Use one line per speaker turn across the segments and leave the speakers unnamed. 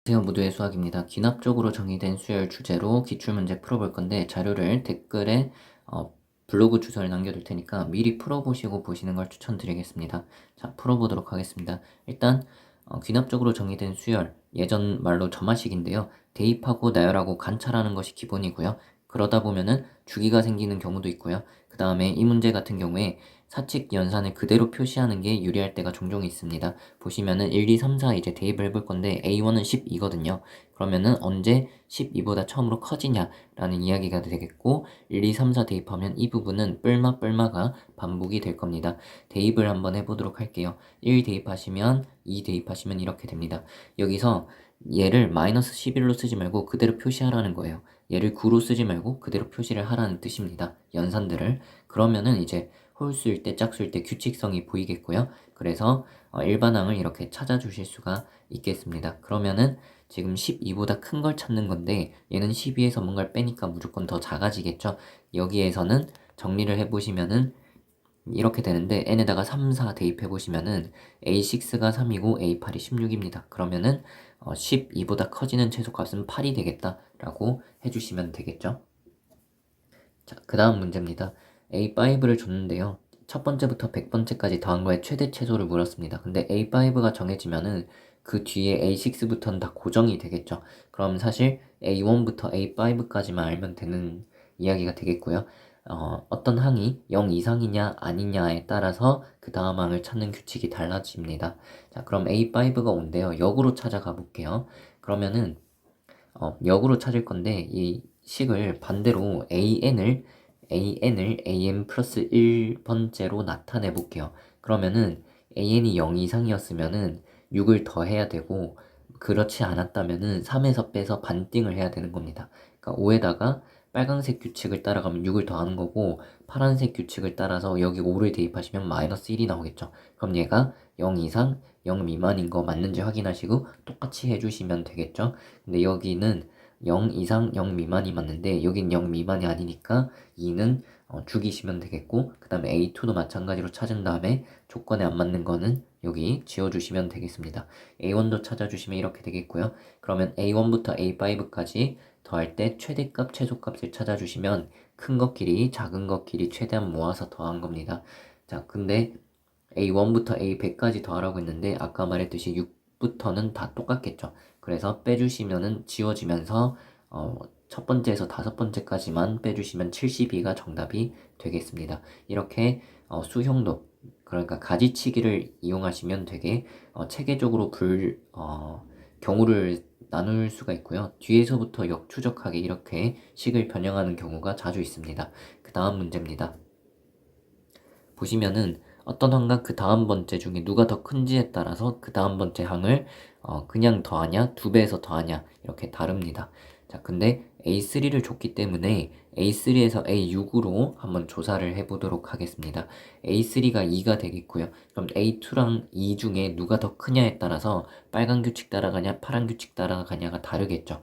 안녕하세요. 무도의 수학입니다. 귀납적으로 정의된 수열 주제로 기출문제 풀어볼 건데 자료를 댓글에 블로그 주소를 남겨둘 테니까 미리 풀어보시고 보시는 걸 추천드리겠습니다. 자, 풀어보도록 하겠습니다. 일단 귀납적으로 정의된 수열, 예전 말로 점화식인데요. 대입하고 나열하고 관찰하는 것이 기본이고요. 그러다 보면은 주기가 생기는 경우도 있고요. 그 다음에 이 문제 같은 경우에 사칙 연산을 그대로 표시하는 게 유리할 때가 종종 있습니다. 보시면은 1, 2, 3, 4 이제 대입을 해볼 건데 A1은 12거든요. 그러면은 언제 12보다 처음으로 커지냐라는 이야기가 되겠고 1, 2, 3, 4 대입하면 이 부분은 뿔마가 반복이 될 겁니다. 대입을 한번 해보도록 할게요. 1 대입하시면 2 대입하시면 이렇게 됩니다. 여기서 얘를 마이너스 11로 쓰지 말고 그대로 표시하라는 거예요. 얘를 9로 쓰지 말고 그대로 표시를 하라는 뜻입니다. 연산들을. 그러면은 이제 홀수일 때 짝수일 때 규칙성이 보이겠고요. 그래서 일반항을 이렇게 찾아주실 수가 있겠습니다. 그러면은 지금 12보다 큰 걸 찾는 건데 얘는 12에서 뭔가를 빼니까 무조건 더 작아지겠죠. 여기에서는 정리를 해보시면은 이렇게 되는데 n에다가 3, 4 대입해보시면은 a6가 3이고 a8이 16입니다. 그러면은 12보다 커지는 최소값은 8이 되겠다라고 해주시면 되겠죠. 자, 그 다음 문제입니다. A5를 줬는데요. 첫 번째부터 100번째까지 더한 거에 최대 최소를 물었습니다. 근데 A5가 정해지면은 그 뒤에 A6부터는 다 고정이 되겠죠. 그럼 사실 A1부터 A5까지만 알면 되는 이야기가 되겠고요. 어떤 항이 0 이상이냐 아니냐에 따라서 그 다음 항을 찾는 규칙이 달라집니다. 자, 그럼 A5가 온대요. 역으로 찾아가 볼게요. 그러면은 역으로 찾을 건데 이 식을 반대로 an을 an 플러스 1번째로 나타내 볼게요. 그러면은 an이 0 이상이었으면은 6을 더해야 되고 그렇지 않았다면은 3에서 빼서 반띵을 해야 되는 겁니다. 그러니까 5에다가 빨간색 규칙을 따라가면 6을 더하는 거고 파란색 규칙을 따라서 여기 5를 대입하시면 마이너스 1이 나오겠죠. 그럼 얘가 0 이상 0 미만인 거 맞는지 확인하시고 똑같이 해주시면 되겠죠. 근데 여기는 0 이상 0 미만이 맞는데 여긴 0 미만이 아니니까 2는 죽이시면 되겠고 그 다음에 A2도 마찬가지로 찾은 다음에 조건에 안 맞는 거는 여기 지워주시면 되겠습니다. A1도 찾아주시면 이렇게 되겠고요. 그러면 A1부터 A5까지 더할 때 최대값, 최소값을 찾아주시면 큰 것끼리 작은 것끼리 최대한 모아서 더한 겁니다. 자, 근데 A1부터 A100까지 더하라고 했는데 아까 말했듯이 6부터는 다 똑같겠죠. 그래서 빼주시면은 지워지면서 첫 번째에서 다섯 번째까지만 빼주시면 72가 정답이 되겠습니다. 이렇게 수형도 그러니까 가지치기를 이용하시면 되게 체계적으로 경우를 나눌 수가 있고요. 뒤에서부터 역추적하게 이렇게 식을 변형하는 경우가 자주 있습니다. 그 다음 문제입니다. 보시면은 어떤 항과 그 다음 번째 중에 누가 더 큰지에 따라서 그 다음 번째 항을 그냥 더하냐, 두 배에서 더하냐 이렇게 다릅니다. 자, 근데 A3를 줬기 때문에 A3에서 A6으로 한번 조사를 해보도록 하겠습니다. A3가 2가 되겠고요. 그럼 A2랑 2 중에 누가 더 크냐에 따라서 빨간 규칙 따라가냐, 파란 규칙 따라가냐가 다르겠죠.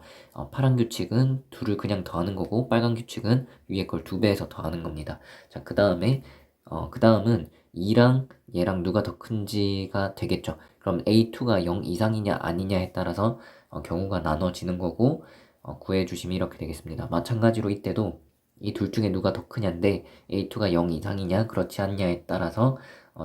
파란 규칙은 둘을 그냥 더하는 거고 빨간 규칙은 위에 걸 두 배에서 더하는 겁니다. 자, 그 다음은 2랑 얘랑 누가 더 큰지가 되겠죠. 그럼 A2가 0 이상이냐 아니냐에 따라서 경우가 나눠지는 거고 구해주시면 이렇게 되겠습니다. 마찬가지로 이때도 이 둘 중에 누가 더 크냐인데 A2가 0 이상이냐 그렇지 않냐에 따라서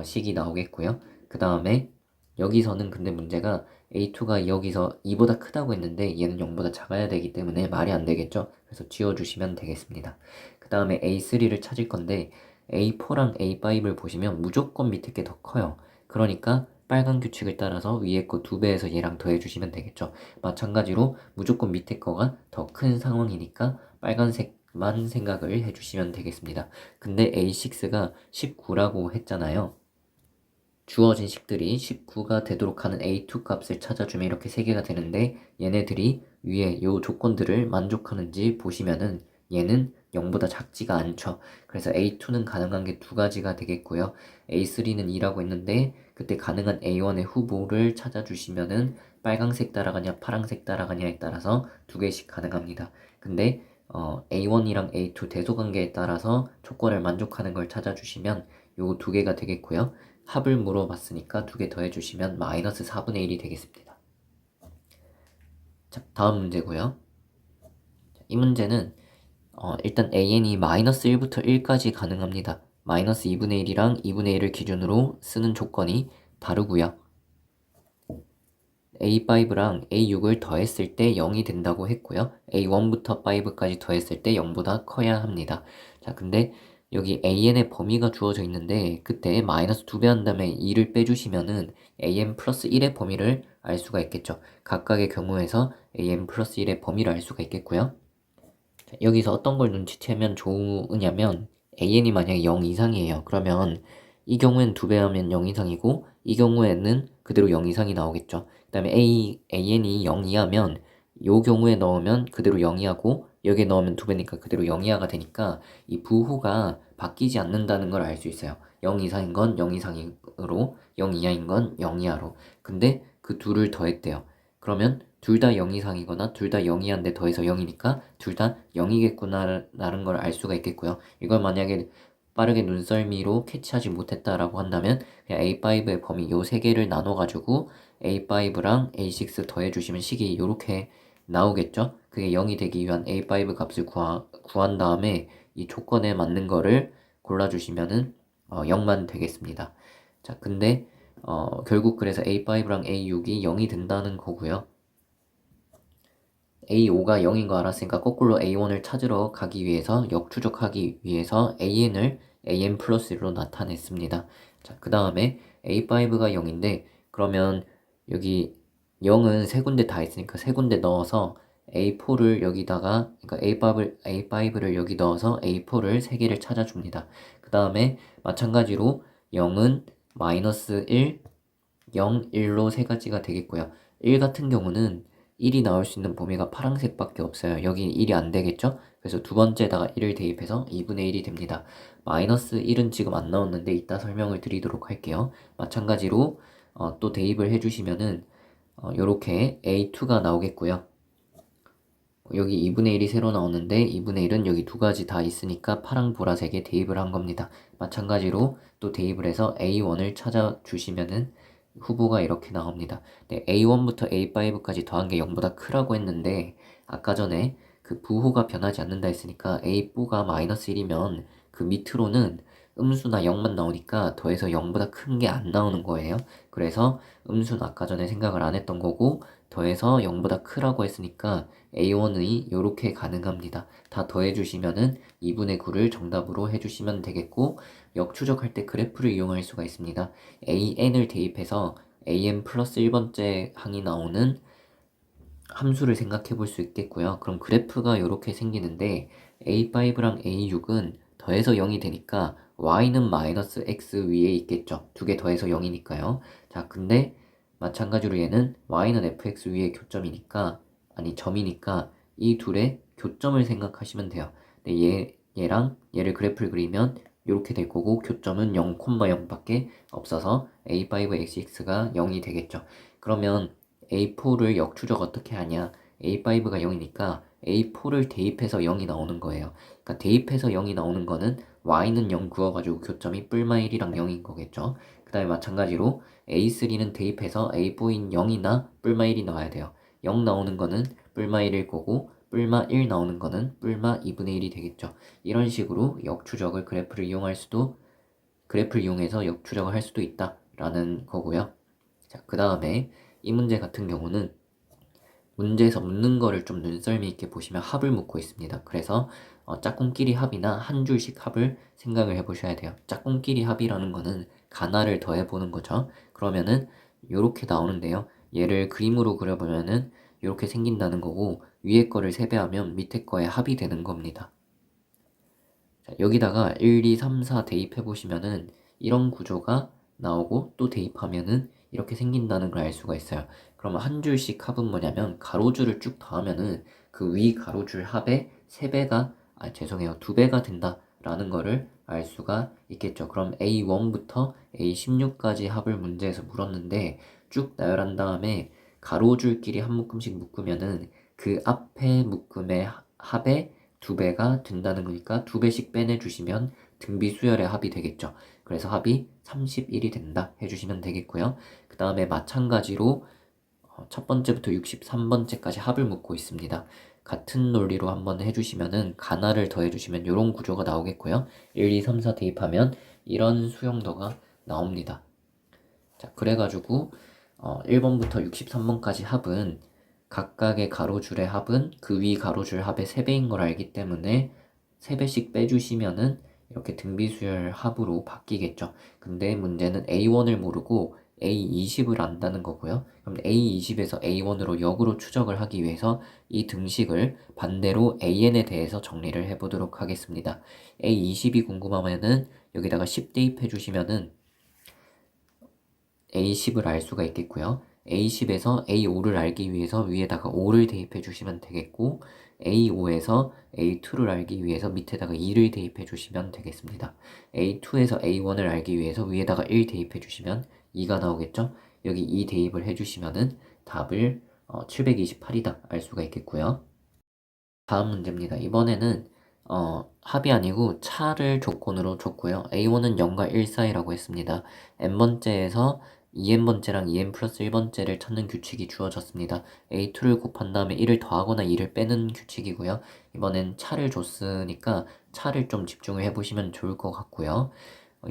식이 나오겠고요. 그 다음에 여기서는 근데 문제가 A2가 여기서 2보다 크다고 했는데 얘는 0보다 작아야 되기 때문에 말이 안 되겠죠. 그래서 지워주시면 되겠습니다. 그 다음에 A3를 찾을 건데 A4랑 A5를 보시면 무조건 밑에 게 더 커요. 그러니까 빨간 규칙을 따라서 위에 거 두 배에서 얘랑 더해주시면 되겠죠. 마찬가지로 무조건 밑에 거가 더 큰 상황이니까 빨간색만 생각을 해주시면 되겠습니다. 근데 A6가 19라고 했잖아요. 주어진 식들이 19가 되도록 하는 A2 값을 찾아주면 이렇게 3개가 되는데 얘네들이 위에 요 조건들을 만족하는지 보시면은 얘는 0보다 작지가 않죠. 그래서 A2는 가능한 게 두 가지가 되겠고요. A3는 2라고 했는데 그때 가능한 A1의 후보를 찾아주시면은 빨강색 따라가냐 파란색 따라가냐에 따라서 두 개씩 가능합니다. 근데 A1이랑 A2 대소관계에 따라서 조건을 만족하는 걸 찾아주시면 요 두 개가 되겠고요. 합을 물어봤으니까 두 개 더해주시면 마이너스 4분의 1이 되겠습니다. 자, 다음 문제고요. 이 문제는 일단 an이 마이너스 1부터 1까지 가능합니다. 마이너스 2분의 1이랑 2분의 1을 기준으로 쓰는 조건이 다르고요. A5랑 A6을 더했을 때 0이 된다고 했고요. A1부터 5까지 더했을 때 0보다 커야 합니다. 자, 근데 여기 AN의 범위가 주어져 있는데 그때 마이너스 2배 한 다음에 2를 빼주시면은 AN 플러스 1의 범위를 알 수가 있겠죠. 각각의 경우에서 AN 플러스 1의 범위를 알 수가 있겠고요. 자, 여기서 어떤 걸 눈치채면 좋으냐면 AN이 만약에 0 이상이에요. 그러면 이 경우엔 2배 하면 0 이상이고 이 경우에는 그대로 0 이상이 나오겠죠. 그 다음에 AN이 0 이하면 요 경우에 넣으면 그대로 0 이하고 여기에 넣으면 2배니까 그대로 0 이하가 되니까 이 부호가 바뀌지 않는다는 걸 알 수 있어요. 0 이상인 건 0 이상으로 0 이하인 건 0 이하로. 근데 그 둘을 더했대요. 그러면 둘 다 0 이상이거나 둘 다 0 이하인데 더해서 0이니까 둘 다 0이겠구나라는 걸 알 수가 있겠고요. 이걸 만약에 빠르게 눈썰미로 캐치하지 못했다라고 한다면 그냥 A5의 범위 요 세 개를 나눠가지고 A5랑 A6 더해주시면 식이 이렇게 나오겠죠? 그게 0이 되기 위한 A5 값을 구한 다음에 이 조건에 맞는 거를 골라주시면은 0만 되겠습니다. 자, 근데 결국 그래서 A5랑 A6이 0이 된다는 거고요. A5가 0인 거 알았으니까 거꾸로 A1을 찾으러 가기 위해서 역추적하기 위해서 AN을 AN 플러스 1로 나타냈습니다. 자, 그 다음에 A5가 0인데 그러면 여기 0은 세 군데 다 있으니까 세 군데 넣어서 A4를 여기다가 그러니까 A5를 여기 넣어서 A4를 세 개를 찾아줍니다. 그 다음에 마찬가지로 0은 마이너스 1, 0, 1로 세 가지가 되겠고요. 1 같은 경우는 1이 나올 수 있는 범위가 파란색밖에 없어요. 여기 1이 안 되겠죠? 그래서 두 번째다가 1을 대입해서 2분의 1이 됩니다. 마이너스 1은 지금 안 나왔는데 이따 설명을 드리도록 할게요. 마찬가지로 또 대입을 해주시면은 요렇게 A2가 나오겠고요. 여기 2분의 1이 새로 나오는데 2분의 1은 여기 두 가지 다 있으니까 파랑 보라색에 대입을 한 겁니다. 마찬가지로 또 대입을 해서 A1을 찾아주시면은 후보가 이렇게 나옵니다. 네, A1부터 A5까지 더한 게 0보다 크라고 했는데 아까 전에 그 부호가 변하지 않는다 했으니까 A4가 마이너스 1이면 그 밑으로는 음수나 0만 나오니까 더해서 0보다 큰 게 안 나오는 거예요. 그래서 음수는 아까 전에 생각을 안 했던 거고 더해서 0보다 크라고 했으니까 A1이 이렇게 가능합니다. 다 더해주시면은 2분의 9를 정답으로 해주시면 되겠고 역추적할 때 그래프를 이용할 수가 있습니다. AN을 대입해서 AN 플러스 1번째 항이 나오는 함수를 생각해 볼 수 있겠고요. 그럼 그래프가 이렇게 생기는데 A5랑 A6은 더해서 0이 되니까 Y는 마이너스 X 위에 있겠죠. 두 개 더해서 0이니까요. 자, 근데 마찬가지로 얘는 Y는 FX 위에 교점이니까 아니 점이니까 이 둘의 교점을 생각하시면 돼요. 근데 얘랑 얘를 그래프를 그리면 이렇게 될 거고 교점은 0,0밖에 없어서 A5, A6가 0이 되겠죠. 그러면 A4를 역추적 어떻게 하냐? A5가 0이니까 A4를 대입해서 0이 나오는 거예요. 그러니까 대입해서 0이 나오는 거는 Y는 0 그어가지고 교점이 뿔마 1이랑 0인 거겠죠. 그 다음에 마찬가지로 A3는 대입해서 A4인 0이나 뿔마 1이 나와야 돼요. 0 나오는 거는 뿔마 1일 거고 뿔마 1 나오는 거는 뿔마 2분의 1이 되겠죠. 이런 식으로 역추적을 그래프를 이용해서 역추적을 할 수도 있다라는 거고요. 자, 그 다음에 이 문제 같은 경우는 문제에서 묻는 거를 좀 눈썰미 있게 보시면 합을 묻고 있습니다. 그래서 짝꿍끼리 합이나 한 줄씩 합을 생각을 해보셔야 돼요. 짝꿍끼리 합이라는 거는 가나를 더해보는 거죠. 그러면은 이렇게 나오는데요. 얘를 그림으로 그려보면은 이렇게 생긴다는 거고 위에 거를 세배하면 밑에 거에 합이 되는 겁니다. 자, 여기다가 1, 2, 3, 4 대입해 보시면은 이런 구조가 나오고 또 대입하면은 이렇게 생긴다는 걸 알 수가 있어요. 그러면 한 줄씩 합은 뭐냐면 가로줄을 쭉 더하면은 그 위 가로줄 합의 3배가 죄송해요. 2배가 된다라는 거를 알 수가 있겠죠. 그럼 A1부터 A16까지 합을 문제에서 물었는데 쭉 나열한 다음에 가로줄끼리 한 묶음씩 묶으면은 그 앞에 묶음의 합의 2배가 된다는 거니까 2배씩 빼내주시면 등비 수열의 합이 되겠죠. 그래서 합이 31이 된다 해주시면 되겠고요. 그 다음에 마찬가지로 첫 번째부터 63번째까지 합을 묶고 있습니다. 같은 논리로 한번 해주시면은 가나를 더해주시면 이런 구조가 나오겠고요. 1, 2, 3, 4 대입하면 이런 수용도가 나옵니다. 자, 그래가지고 1번부터 63번까지 합은 각각의 가로줄의 합은 그 위 가로줄 합의 3배인 걸 알기 때문에 3배씩 빼주시면은 이렇게 등비수열 합으로 바뀌겠죠. 근데 문제는 A1을 모르고 A20을 안다는 거고요. 그럼 A20에서 A1으로 역으로 추적을 하기 위해서 이 등식을 반대로 AN에 대해서 정리를 해보도록 하겠습니다. A20이 궁금하면은 여기다가 10 대입해 주시면은 A10을 알 수가 있겠고요. A10에서 A5를 알기 위해서 위에다가 5를 대입해 주시면 되겠고, A5에서 A2를 알기 위해서 밑에다가 2를 대입해 주시면 되겠습니다. A2에서 A1을 알기 위해서 위에다가 1 대입해 주시면 2가 나오겠죠? 여기 2 대입을 해 주시면은 답을 728이다 알 수가 있겠고요. 다음 문제입니다. 이번에는 합이 아니고 차를 조건으로 줬고요. A1은 0과 1 사이라고 했습니다. n번째에서 2n번째랑 2n 플러스 1번째를 찾는 규칙이 주어졌습니다. A2를 곱한 다음에 1을 더하거나 2를 빼는 규칙이고요. 이번엔 차를 줬으니까 차를 좀 집중을 해보시면 좋을 것 같고요.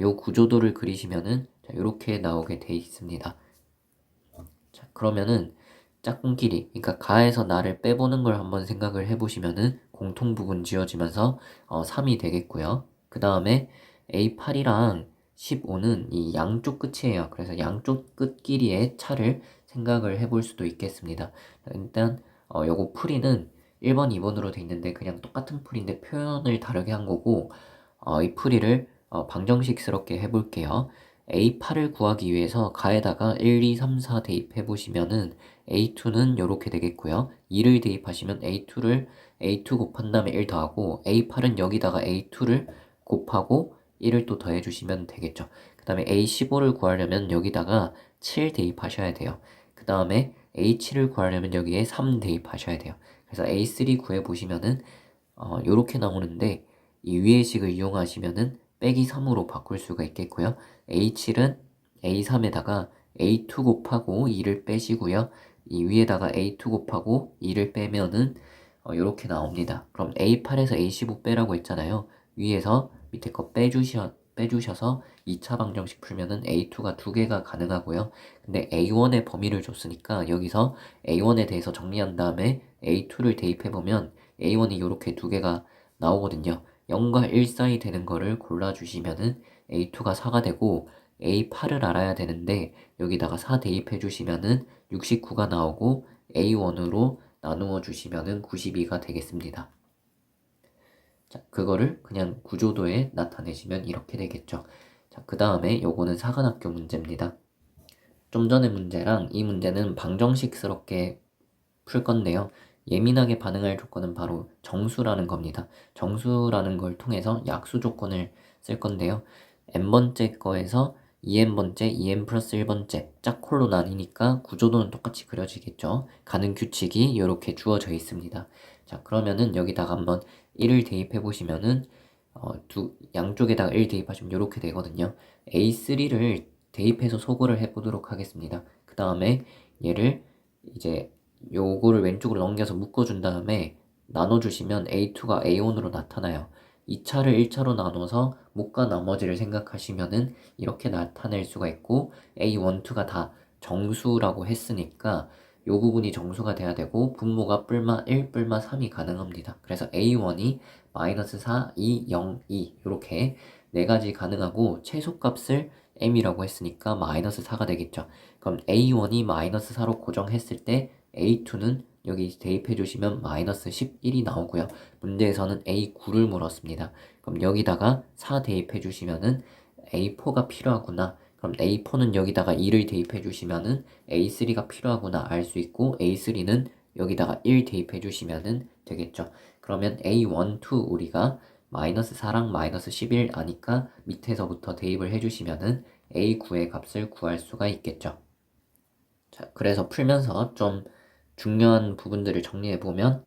요 구조도를 그리시면은 이렇게 나오게 돼 있습니다. 자, 그러면은 짝꿍끼리, 그러니까 가에서 나를 빼보는 걸 한번 생각을 해보시면은 공통 부분 지어지면서 3이 되겠고요. 그 다음에 A8이랑 15는 이 양쪽 끝이에요. 그래서 양쪽 끝끼리의 차를 생각을 해볼 수도 있겠습니다. 일단 요거 풀이는 1번, 2번으로 돼 있는데 그냥 똑같은 풀인데 표현을 다르게 한 거고 이 풀이를 방정식스럽게 해볼게요. A8을 구하기 위해서 가에다가 1, 2, 3, 4 대입해 보시면은 A2는 이렇게 되겠고요. 2를 대입하시면 A2 곱한 다음에 1 더하고 A8은 여기다가 A2를 곱하고 1을 또 더해 주시면 되겠죠. 그 다음에 A15를 구하려면 여기다가 7 대입하셔야 돼요. 그 다음에 A7을 구하려면 여기에 3 대입하셔야 돼요. 그래서 A3 구해 보시면은 요렇게 나오는데 이 위의 식을 이용하시면은 빼기 3으로 바꿀 수가 있겠고요. A7은 A3에다가 A2 곱하고 2를 빼시고요. 이 위에다가 A2 곱하고 2를 빼면은 이렇게 나옵니다. 그럼 A8에서 A15 빼라고 했잖아요. 위에서 밑에 거 빼주셔서 2차 방정식 풀면은 A2가 2개가 가능하고요. 근데 A1의 범위를 줬으니까 여기서 A1에 대해서 정리한 다음에 A2를 대입해보면 A1이 이렇게 2개가 나오거든요. 0과 1 사이 되는 거를 골라주시면은 A2가 4가 되고 A8을 알아야 되는데 여기다가 4 대입해 주시면은 69가 나오고 A1으로 나누어 주시면은 92가 되겠습니다. 자, 그거를 그냥 구조도에 나타내시면 이렇게 되겠죠. 자, 그 다음에 요거는 사관학교 문제입니다. 좀 전의 문제랑 이 문제는 방정식스럽게 풀 건데요. 예민하게 반응할 조건은 바로 정수라는 겁니다. 정수라는 걸 통해서 약수 조건을 쓸 건데요. n번째 거에서 2n번째, 2n 플러스 1번째 짝콜로 나뉘니까 구조도는 똑같이 그려지겠죠. 가는 규칙이 이렇게 주어져 있습니다. 자, 그러면은 여기다가 한번 1을 대입해 보시면은 양쪽에다가 1 대입하시면 이렇게 되거든요. A3를 대입해서 소거를 해보도록 하겠습니다. 그 다음에 얘를 이제 요거를 왼쪽으로 넘겨서 묶어준 다음에 나눠주시면 A2가 A1으로 나타나요. 2차를 1차로 나눠서 목과 나머지를 생각하시면은 이렇게 나타낼 수가 있고 A1, 2가 다 정수라고 했으니까 요 부분이 정수가 돼야 되고 분모가 뿔마 1, 뿔마 3이 가능합니다. 그래서 A1이 마이너스 4, 2, 0, 2 이렇게 네 가지 가능하고 최소값을 m이라고 했으니까 마이너스 4가 되겠죠. 그럼 A1이 마이너스 4로 고정했을 때 A2는 여기 대입해 주시면 마이너스 11이 나오고요. 문제에서는 A9를 물었습니다. 그럼 여기다가 4 대입해 주시면은 A4가 필요하구나. 그럼 A4는 여기다가 2를 대입해 주시면은 A3가 필요하구나 알 수 있고 A3는 여기다가 1 대입해 주시면은 되겠죠. 그러면 A1, 2 우리가 마이너스 4랑 마이너스 11 아니까 밑에서부터 대입을 해주시면은 A9의 값을 구할 수가 있겠죠. 자, 그래서 풀면서 좀 중요한 부분들을 정리해보면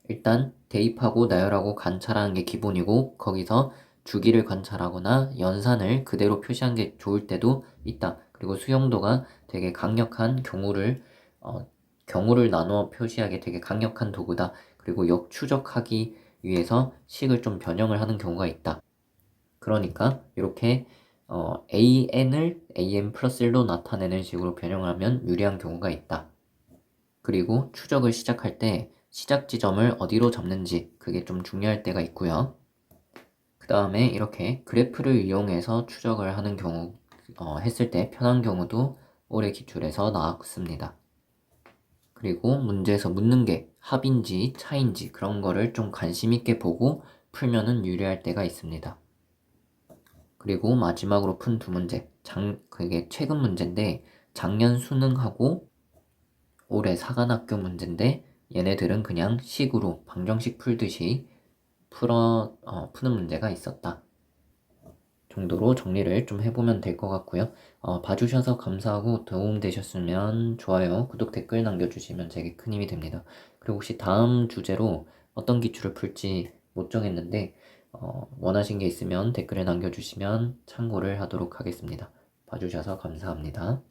일단 대입하고 나열하고 관찰하는 게 기본이고 거기서 주기를 관찰하거나 연산을 그대로 표시한 게 좋을 때도 있다. 그리고 수용도가 되게 강력한 경우를 경우를 나누어 표시하기 되게 강력한 도구다. 그리고 역추적하기 위해서 식을 좀 변형을 하는 경우가 있다. 그러니까 이렇게 an을 an 플러스 1로 나타내는 식으로 변형하면 유리한 경우가 있다. 그리고 추적을 시작할 때 시작 지점을 어디로 잡는지 그게 좀 중요할 때가 있고요. 그 다음에 이렇게 그래프를 이용해서 추적을 하는 경우 했을 때 편한 경우도 올해 기출에서 나왔습니다. 그리고 문제에서 묻는 게 합인지 차인지 그런 거를 좀 관심 있게 보고 풀면은 유리할 때가 있습니다. 그리고 마지막으로 푼 두 문제, 그게 최근 문제인데 작년 수능하고 올해 사관학교 문제인데 얘네들은 그냥 식으로 방정식 풀듯이 푸는 문제가 있었다 정도로 정리를 좀 해보면 될 것 같고요. 봐주셔서 감사하고 도움되셨으면 좋아요, 구독, 댓글 남겨주시면 제게 큰 힘이 됩니다. 그리고 혹시 다음 주제로 어떤 기출을 풀지 못 정했는데 원하신 게 있으면 댓글에 남겨주시면 참고를 하도록 하겠습니다. 봐주셔서 감사합니다.